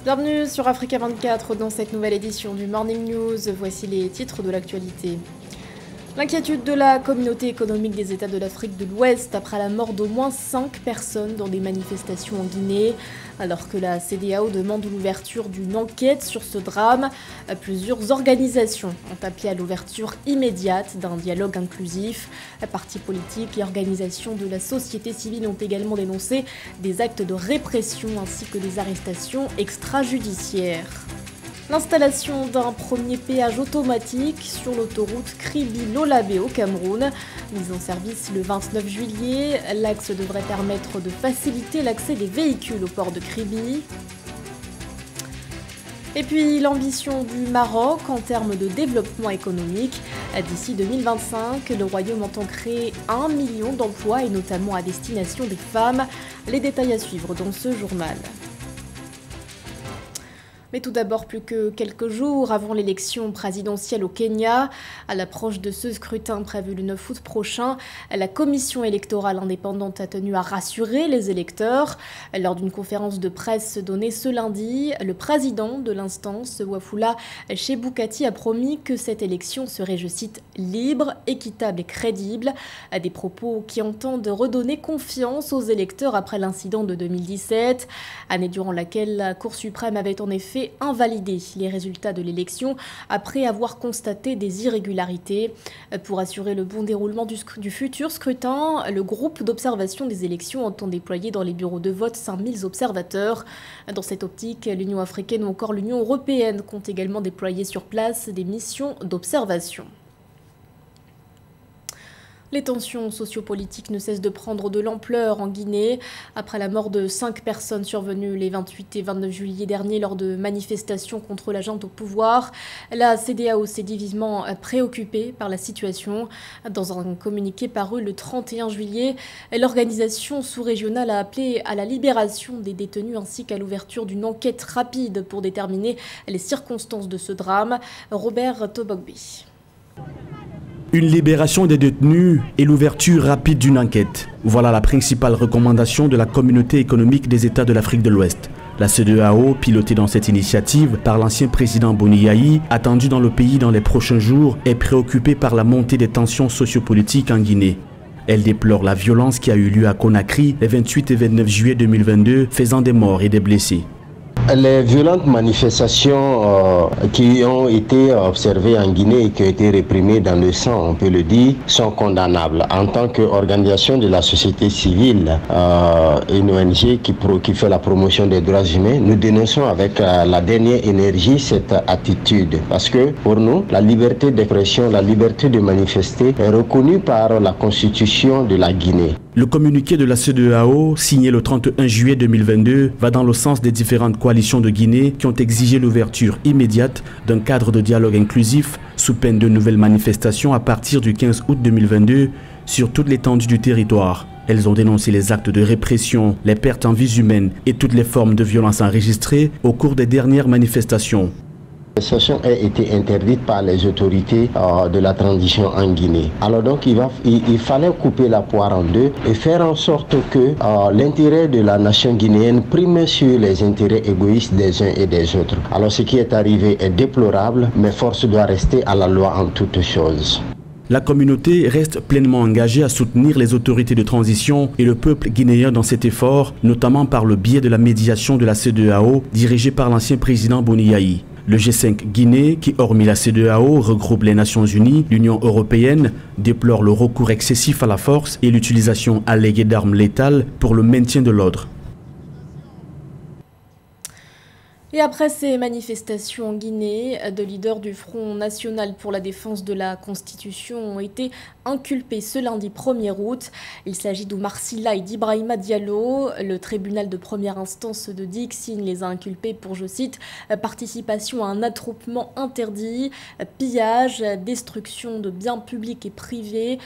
Bienvenue sur Africa 24 dans cette nouvelle édition du Morning News. Voici les titres de l'actualité. L'inquiétude de la communauté économique des États de l'Afrique de l'Ouest après la mort d'au moins 5 personnes dans des manifestations en Guinée. Alors que la CEDEAO demande l'ouverture d'une enquête sur ce drame, plusieurs organisations ont appelé à l'ouverture immédiate d'un dialogue inclusif. Partis politiques et organisations de la société civile ont également dénoncé des actes de répression ainsi que des arrestations extrajudiciaires. L'installation d'un premier péage automatique sur l'autoroute Kribi-Lolabé au Cameroun. Mise en service le 29 juillet, l'axe devrait permettre de faciliter l'accès des véhicules au port de Kribi. Et puis l'ambition du Maroc en termes de développement économique. D'ici 2025, le Royaume entend créer 1 million d'emplois et notamment à destination des femmes. Les détails à suivre dans ce journal. Mais tout d'abord, plus que quelques jours avant l'élection présidentielle au Kenya, à l'approche de ce scrutin prévu le 9 août prochain, la commission électorale indépendante a tenu à rassurer les électeurs. Lors d'une conférence de presse donnée ce lundi, le président de l'instance, Wafula Chebukati, a promis que cette élection serait, je cite, libre, équitable et crédible. Des propos qui entendent redonner confiance aux électeurs après l'incident de 2017, année durant laquelle la Cour suprême avait en effet invalider les résultats de l'élection après avoir constaté des irrégularités. Pour assurer le bon déroulement du futur scrutin, le groupe d'observation des élections entend déployer dans les bureaux de vote 5000 observateurs. Dans cette optique, l'Union africaine ou encore l'Union européenne comptent également déployer sur place des missions d'observation. Les tensions sociopolitiques ne cessent de prendre de l'ampleur en Guinée. Après la mort de 5 personnes survenues les 28 et 29 juillet dernier lors de manifestations contre la junte au pouvoir, la CEDEAO s'est dit vivement préoccupée par la situation. Dans un communiqué paru le 31 juillet, l'organisation sous-régionale a appelé à la libération des détenus ainsi qu'à l'ouverture d'une enquête rapide pour déterminer les circonstances de ce drame. Robert Tobogbi. Une libération des détenus et l'ouverture rapide d'une enquête. Voilà la principale recommandation de la communauté économique des États de l'Afrique de l'Ouest. La CEDEAO, pilotée dans cette initiative par l'ancien président Boni Yayi, attendu dans le pays dans les prochains jours, est préoccupée par la montée des tensions sociopolitiques en Guinée. Elle déplore la violence qui a eu lieu à Conakry les 28 et 29 juillet 2022, faisant des morts et des blessés. Les violentes manifestations qui ont été observées en Guinée et qui ont été réprimées dans le sang, on peut le dire, sont condamnables. En tant qu'organisation de la société civile, une ONG qui fait la promotion des droits humains, nous dénonçons avec la dernière énergie cette attitude. Parce que pour nous, la liberté d'expression, la liberté de manifester est reconnue par la Constitution de la Guinée. Le communiqué de la CEDEAO, signé le 31 juillet 2022, va dans le sens des différentes coalitions de Guinée qui ont exigé l'ouverture immédiate d'un cadre de dialogue inclusif sous peine de nouvelles manifestations à partir du 15 août 2022 sur toute l'étendue du territoire. Elles ont dénoncé les actes de répression, les pertes en vies humaines et toutes les formes de violence enregistrées au cours des dernières manifestations. La manifestation a été interdite par les autorités de la transition en Guinée. Alors donc il fallait couper la poire en deux et faire en sorte que l'intérêt de la nation guinéenne prime sur les intérêts égoïstes des uns et des autres. Alors ce qui est arrivé est déplorable, mais force doit rester à la loi en toutes choses. La communauté reste pleinement engagée à soutenir les autorités de transition et le peuple guinéen dans cet effort, notamment par le biais de la médiation de la CEDEAO dirigée par l'ancien président Boni Yayi. Le G5 Guinée, qui hormis la CEDEAO regroupe les Nations Unies, l'Union européenne, déplore le recours excessif à la force et l'utilisation alléguée d'armes létales pour le maintien de l'ordre. Et après ces manifestations en Guinée, deux leaders du Front National pour la défense de la Constitution ont été inculpés ce lundi 1er août. Il s'agit d'Oumar Silla et d'Ibrahima Diallo. Le tribunal de première instance de Dixine les a inculpés pour, je cite, participation à un attroupement interdit, pillage, destruction de biens publics et privés,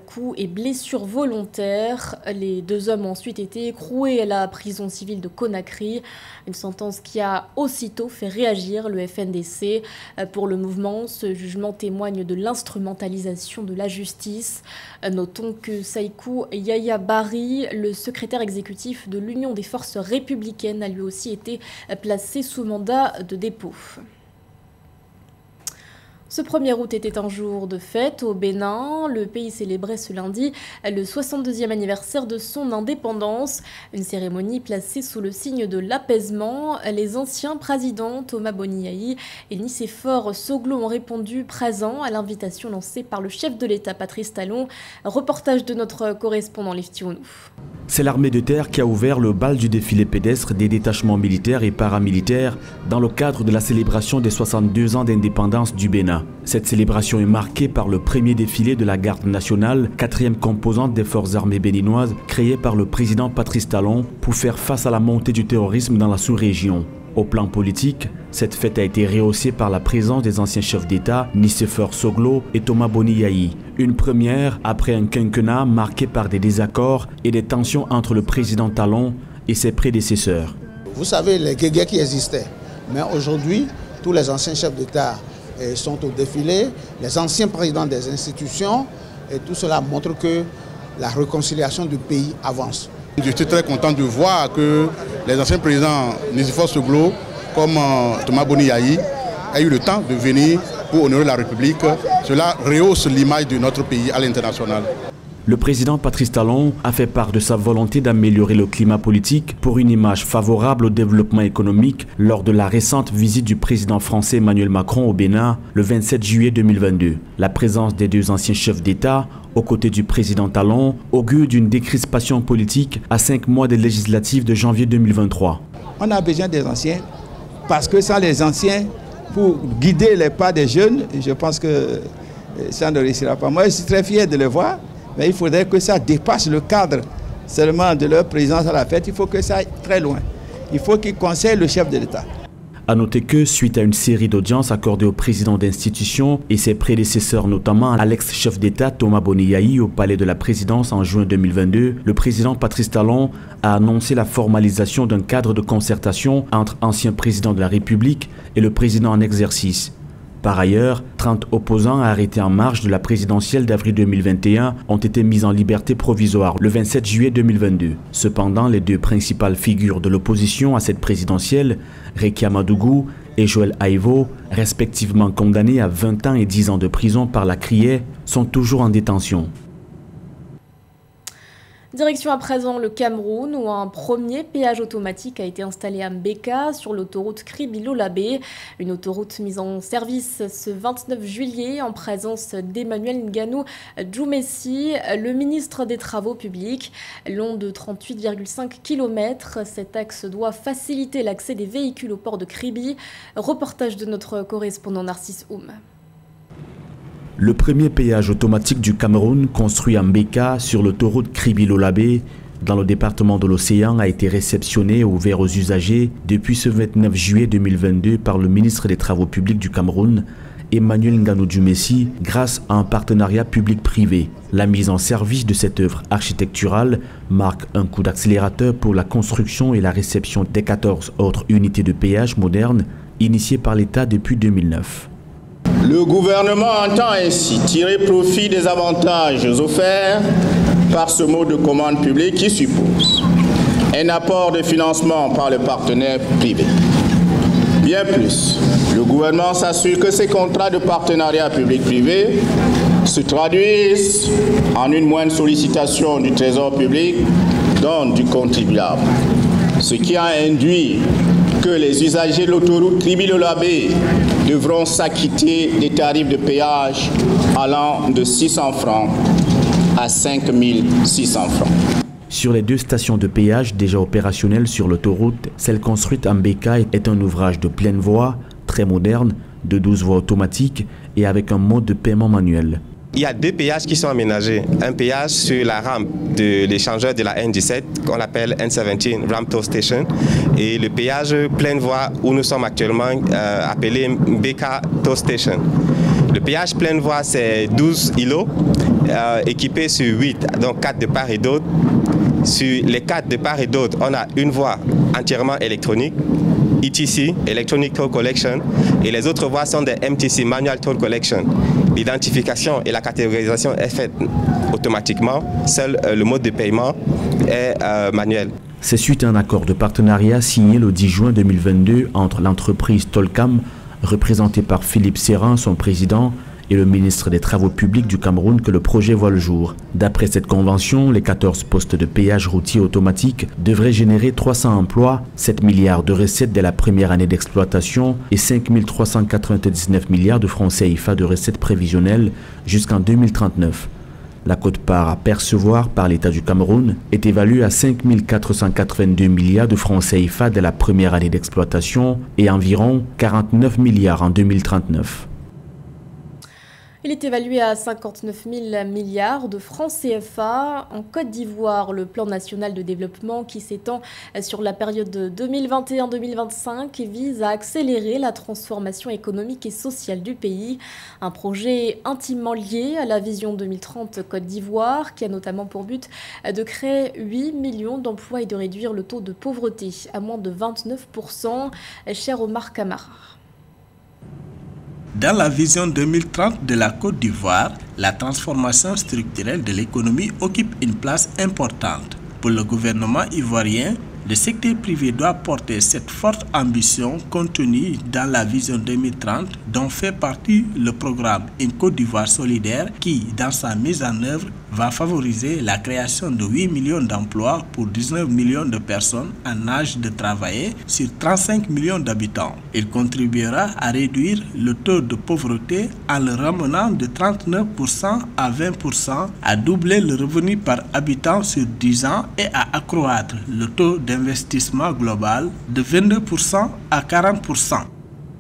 coups et blessures volontaires. Les deux hommes ont ensuite été écroués à la prison civile de Conakry. Une sentence qui a aussitôt fait réagir le FNDC. Pour le mouvement, ce jugement témoigne de l'instrumentalisation de la justice. Notons que Saïkou Yaya Bari, le secrétaire exécutif de l'Union des forces républicaines, a lui aussi été placé sous mandat de dépôt. Ce 1er août était un jour de fête au Bénin. Le pays célébrait ce lundi le 62e anniversaire de son indépendance. Une cérémonie placée sous le signe de l'apaisement. Les anciens présidents Thomas Boni-Yayi et Nicéphore Soglo ont répondu présents à l'invitation lancée par le chef de l'État Patrice Talon. Reportage de notre correspondant Lefty Onou. C'est l'armée de terre qui a ouvert le bal du défilé pédestre des détachements militaires et paramilitaires dans le cadre de la célébration des 62 ans d'indépendance du Bénin. Cette célébration est marquée par le premier défilé de la Garde nationale, 4e composante des forces armées béninoises, créée par le président Patrice Talon pour faire face à la montée du terrorisme dans la sous-région. Au plan politique, cette fête a été rehaussée par la présence des anciens chefs d'État, Nicéphore Soglo et Thomas Boni-Yayi. Une première après un quinquennat marqué par des désaccords et des tensions entre le président Talon et ses prédécesseurs. Vous savez, les guéguerres qui existaient, mais aujourd'hui, tous les anciens chefs d'État sont au défilé, les anciens présidents des institutions, et tout cela montre que la réconciliation du pays avance. Je suis très content de voir que les anciens présidents Nicéphore Soglo comme Thomas Boni-Yayi aient eu le temps de venir pour honorer la République. Cela rehausse l'image de notre pays à l'international. Le président Patrice Talon a fait part de sa volonté d'améliorer le climat politique pour une image favorable au développement économique lors de la récente visite du président français Emmanuel Macron au Bénin le 27 juillet 2022. La présence des deux anciens chefs d'État aux côtés du président Talon augure d'une décrispation politique à 5 mois des législatives de janvier 2023. On a besoin des anciens parce que sans les anciens, pour guider les pas des jeunes, je pense que ça ne réussira pas. Moi, je suis très fier de le voir. Mais il faudrait que ça dépasse le cadre seulement de leur présence à la fête. Il faut que ça aille très loin. Il faut qu'ils conseillent le chef de l'État. A noter que, suite à une série d'audiences accordées au président d'institution et ses prédécesseurs, notamment à l'ex-chef d'État Thomas Boni-Yayi au palais de la présidence en juin 2022, le président Patrice Talon a annoncé la formalisation d'un cadre de concertation entre anciens présidents de la République et le président en exercice. Par ailleurs, 30 opposants arrêtés en marge de la présidentielle d'avril 2021 ont été mis en liberté provisoire le 27 juillet 2022. Cependant, les deux principales figures de l'opposition à cette présidentielle, Rekia Madougou et Joël Aivo, respectivement condamnés à 20 ans et 10 ans de prison par la CRIE, sont toujours en détention. Direction à présent le Cameroun où un premier péage automatique a été installé à Mbeka sur l'autoroute Kribi-Lolabé. Une autoroute mise en service ce 29 juillet en présence d'Emmanuel Nganou Djoumessi, le ministre des Travaux publics. Long de 38,5 km, cet axe doit faciliter l'accès des véhicules au port de Kribi. Reportage de notre correspondant Narcisse Oum. Le premier péage automatique du Cameroun, construit à Mbeka sur l'autoroute Kribi-Lolabé, dans le département de l'Océan, a été réceptionné et ouvert aux usagers depuis ce 29 juillet 2022 par le ministre des Travaux publics du Cameroun, Emmanuel Nganou Djoumessi, grâce à un partenariat public-privé. La mise en service de cette œuvre architecturale marque un coup d'accélérateur pour la construction et la réception des 14 autres unités de péage modernes initiées par l'État depuis 2009. Le gouvernement entend ainsi tirer profit des avantages offerts par ce mode de commande publique qui suppose un apport de financement par le partenaire privé. Bien plus, le gouvernement s'assure que ces contrats de partenariat public-privé se traduisent en une moindre sollicitation du Trésor public, donc du contribuable, ce qui a induit que les usagers de l'autoroute Kribi-Lolabé devront s'acquitter des tarifs de péage allant de 600 francs à 5 600 francs. Sur les deux stations de péage déjà opérationnelles sur l'autoroute, celle construite à Mbeka est un ouvrage de pleine voie, très moderne, de 12 voies automatiques et avec un mode de paiement manuel. Il y a deux péages qui sont aménagés. Un péage sur la rampe de l'échangeur de la N17, qu'on appelle N17 Ramp Toll Station, et le péage pleine voie où nous sommes actuellement appelé Mbeka Toll Station. Le péage pleine voie, c'est 12 îlots équipés sur 8, donc 4 de part et d'autre. Sur les 4 de part et d'autre, on a une voie entièrement électronique. ETC, Electronic Toll Collection, et les autres voies sont des MTC, Manual Toll Collection. L'identification et la catégorisation est faite automatiquement, seul le mode de paiement est manuel. C'est suite à un accord de partenariat signé le 10 juin 2022 entre l'entreprise Tollcam, représentée par Philippe Serrin, son président, et le ministre des Travaux publics du Cameroun que le projet voit le jour. D'après cette convention, les 14 postes de péage routier automatique devraient générer 300 emplois, 7 milliards de recettes dès la première année d'exploitation et 5 399 milliards de francs CFA de recettes prévisionnelles jusqu'en 2039. La quote-part à percevoir par l'État du Cameroun est évaluée à 5 482 milliards de francs CFA dès la première année d'exploitation et environ 49 milliards en 2039. Il est évalué à 59 000 milliards de francs CFA. En Côte d'Ivoire, le plan national de développement qui s'étend sur la période 2021-2025 vise à accélérer la transformation économique et sociale du pays. Un projet intimement lié à la vision 2030 Côte d'Ivoire qui a notamment pour but de créer 8 millions d'emplois et de réduire le taux de pauvreté à moins de 29%. Cher Omar Kamara. Dans la vision 2030 de la Côte d'Ivoire, la transformation structurelle de l'économie occupe une place importante. Pour le gouvernement ivoirien, le secteur privé doit porter cette forte ambition contenue dans la vision 2030 dont fait partie le programme Une Côte d'Ivoire solidaire qui, dans sa mise en œuvre, va favoriser la création de 8 millions d'emplois pour 19 millions de personnes en âge de travailler sur 35 millions d'habitants. Il contribuera à réduire le taux de pauvreté en le ramenant de 39% à 20%, à doubler le revenu par habitant sur 10 ans et à accroître le taux d'investissement global de 22% à 40%.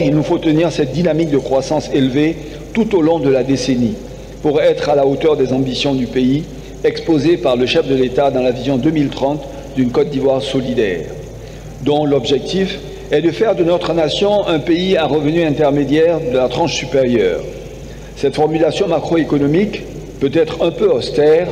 Il nous faut tenir cette dynamique de croissance élevée tout au long de la décennie pour être à la hauteur des ambitions du pays exposées par le chef de l'État dans la vision 2030 d'une Côte d'Ivoire solidaire, dont l'objectif est de faire de notre nation un pays à revenu intermédiaire de la tranche supérieure. Cette formulation macroéconomique, peut-être un peu austère,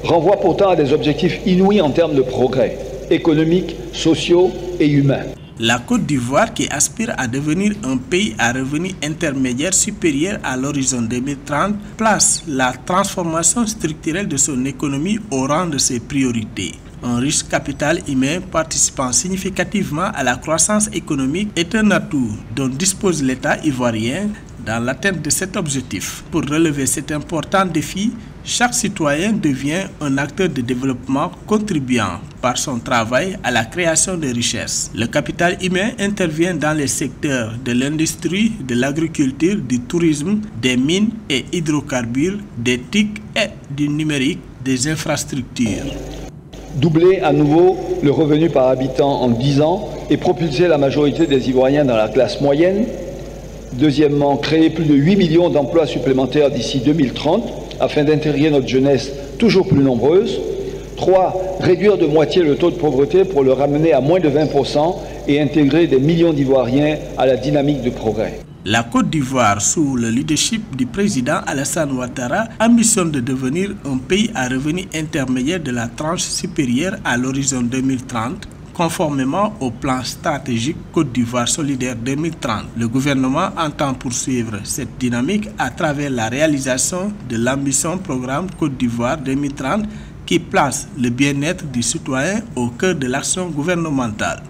renvoie pourtant à des objectifs inouïs en termes de progrès économiques, sociaux et humains. La Côte d'Ivoire, qui aspire à devenir un pays à revenu intermédiaire supérieur à l'horizon 2030, place la transformation structurelle de son économie au rang de ses priorités. Un riche capital humain participant significativement à la croissance économique est un atout dont dispose l'État ivoirien dans l'atteinte de cet objectif. Pour relever cet important défi, chaque citoyen devient un acteur de développement contribuant par son travail à la création de richesses. Le capital humain intervient dans les secteurs de l'industrie, de l'agriculture, du tourisme, des mines et hydrocarbures, des TIC et du numérique, des infrastructures. Doubler à nouveau le revenu par habitant en 10 ans et propulser la majorité des Ivoiriens dans la classe moyenne. Deuxièmement, créer plus de 8 millions d'emplois supplémentaires d'ici 2030 afin d'intégrer notre jeunesse toujours plus nombreuse. 3. Réduire de moitié le taux de pauvreté pour le ramener à moins de 20% et intégrer des millions d'Ivoiriens à la dynamique de progrès. La Côte d'Ivoire, sous le leadership du président Alassane Ouattara, ambitionne de devenir un pays à revenu intermédiaire de la tranche supérieure à l'horizon 2030, conformément au plan stratégique Côte d'Ivoire solidaire 2030. Le gouvernement entend poursuivre cette dynamique à travers la réalisation de l'ambition programme Côte d'Ivoire 2030 qui place le bien-être du citoyen au cœur de l'action gouvernementale.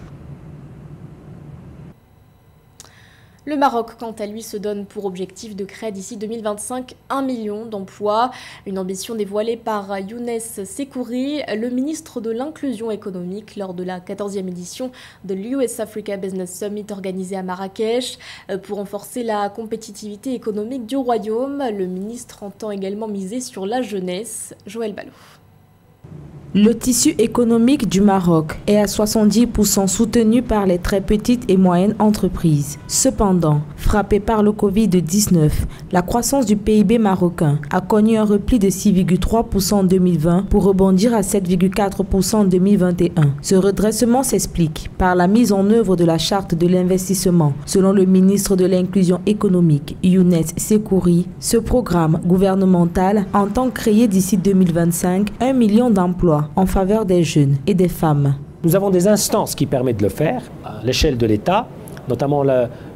Le Maroc, quant à lui, se donne pour objectif de créer d'ici 2025 1 million d'emplois. Une ambition dévoilée par Younes Sekouri, le ministre de l'Inclusion économique, lors de la 14e édition de l'US Africa Business Summit organisée à Marrakech. Pour renforcer la compétitivité économique du royaume, le ministre entend également miser sur la jeunesse. Joël Ballot. Le tissu économique du Maroc est à 70% soutenu par les très petites et moyennes entreprises. Cependant, frappé par le Covid-19, la croissance du PIB marocain a connu un repli de 6,3% en 2020 pour rebondir à 7,4% en 2021. Ce redressement s'explique par la mise en œuvre de la charte de l'investissement. Selon le ministre de l'Inclusion économique, Younes Sekouri, ce programme gouvernemental entend créer d'ici 2025 1 million d'emplois en faveur des jeunes et des femmes. Nous avons des instances qui permettent de le faire à l'échelle de l'État, notamment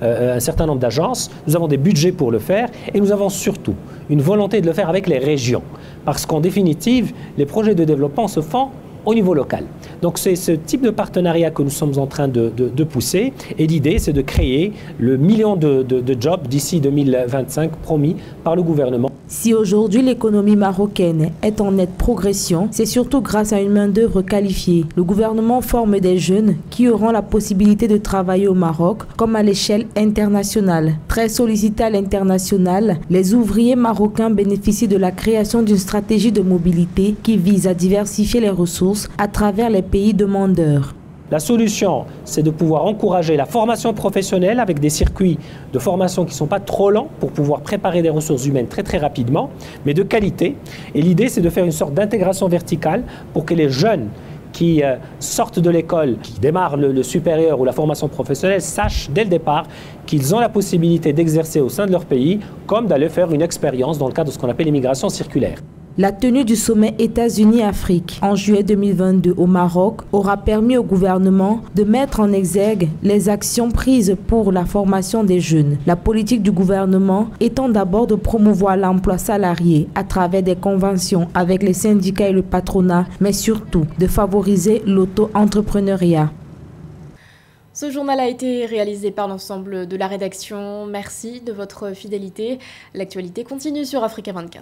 un certain nombre d'agences, nous avons des budgets pour le faire et nous avons surtout une volonté de le faire avec les régions. Parce qu'en définitive, les projets de développement se font au niveau local. Donc c'est ce type de partenariat que nous sommes en train de pousser et l'idée c'est de créer le million de jobs d'ici 2025 promis par le gouvernement. Si aujourd'hui l'économie marocaine est en nette progression, c'est surtout grâce à une main-d'œuvre qualifiée. Le gouvernement forme des jeunes qui auront la possibilité de travailler au Maroc comme à l'échelle internationale. Très sollicités à l'international, les ouvriers marocains bénéficient de la création d'une stratégie de mobilité qui vise à diversifier les ressources à travers les pays demandeurs. La solution, c'est de pouvoir encourager la formation professionnelle avec des circuits de formation qui ne sont pas trop lents pour pouvoir préparer des ressources humaines très rapidement, mais de qualité. Et l'idée, c'est de faire une sorte d'intégration verticale pour que les jeunes qui sortent de l'école, qui démarrent le supérieur ou la formation professionnelle, sachent dès le départ qu'ils ont la possibilité d'exercer au sein de leur pays, comme d'aller faire une expérience dans le cadre de ce qu'on appelle l'immigration circulaire. La tenue du sommet États-Unis-Afrique en juillet 2022 au Maroc aura permis au gouvernement de mettre en exergue les actions prises pour la formation des jeunes. La politique du gouvernement étant d'abord de promouvoir l'emploi salarié à travers des conventions avec les syndicats et le patronat, mais surtout de favoriser l'auto-entrepreneuriat. Ce journal a été réalisé par l'ensemble de la rédaction. Merci de votre fidélité. L'actualité continue sur Africa 24.